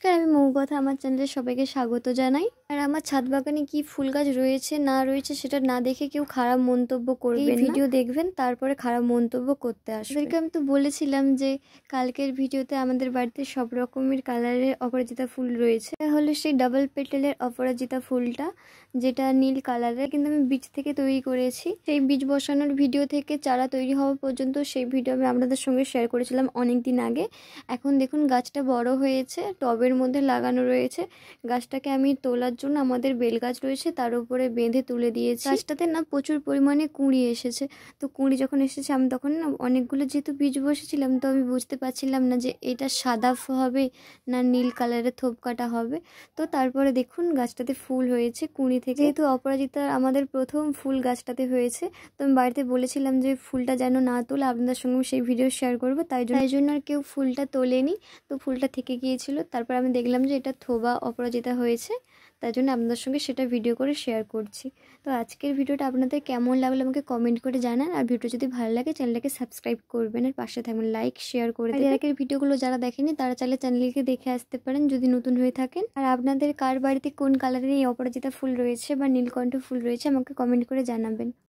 নমস্কার, আমি মৌকথা। আমার চ্যানেলে সবাইকে স্বাগত জানাই। আর আমার ছাদ বাগানে কি ফুল গাছ রয়েছে না রয়েছে সেটা না দেখে কেউ খারাপ মন্তব্য করবেন না। ভিডিও দেখবেন তারপরে খারাপ মন্তব্য করতে আসবেন। ওদেরকে আমি তো বলেছিলাম যে কালকের ভিডিওতে আমাদের বাড়িতে সব রকমের কালারের অপরাজিতা ফুল রয়েছে। হলো সেই ডাবল পেটেলের অপরাজিতা ফুলটা, যেটা নীল কালারের, কিন্তু আমি বীজ থেকে তৈরি করেছি। সেই বীজ বসানোর ভিডিও থেকে চারা তৈরি হওয়া পর্যন্ত সেই ভিডিও আমি আপনাদের সঙ্গে শেয়ার করেছিলাম অনেক দিন আগে। এখন দেখুন গাছটা বড় হয়েছে, টবের মধ্যে লাগানো রয়েছে। গাছটাকে আমি তোলার জন্য আমাদের বেল গাছ রয়েছে তার উপরে বেঁধে তুলে দিয়েছি। গাছটাতে না প্রচুর পরিমাণে কুঁড়ি এসেছে। তো কুঁড়ি যখন এসেছে আমি তখন না অনেকগুলো যেহেতু বীজ বসেছিলাম, তো আমি বুঝতে পারছিলাম না যে এটা সাদা হবে না নীল কালারের থোপ কাটা হবে। তো তারপরে দেখুন গাছটাতে ফুল হয়েছে কুঁড়ি থেকে। যেহেতু অপরাজিতা আমাদের প্রথম ফুল গাছটাতে হয়েছে, তো আমি বাড়িতে বলেছিলাম যে ফুলটা যেন না তোলে, আপনাদের সঙ্গে সেই ভিডিও শেয়ার করবো। তাই জন্য আর কেউ ফুলটা তোলেনি, তো ফুলটা থেকে গিয়েছিল। তারপর আমি দেখলাম যে এটা থোবা অপরাজিতা হয়েছে, তাই জন্য আপনাদের সঙ্গে সেটা ভিডিও করে শেয়ার করছি। তো আজকের ভিডিওটা আপনাদের কেমন লাগলো আমাকে কমেন্ট করে জানান। আর ভিডিও যদি ভালো লাগে চ্যানেলটাকে সাবস্ক্রাইব করবেন আর পাশে থাকবেন, লাইক শেয়ার করে দেবেন। আগের ভিডিওগুলো যারা দেখেনি তারা চাইলে চ্যানেলকে দেখে আসতে পারেন যদি নতুন হয়ে থাকেন। আর আপনাদের কার বাড়িতে কোন কালারের এই অপরাজিতা ফুল রয়েছে বা নীলকণ্ঠ ফুল রয়েছে আমাকে কমেন্ট করে জানাবেন।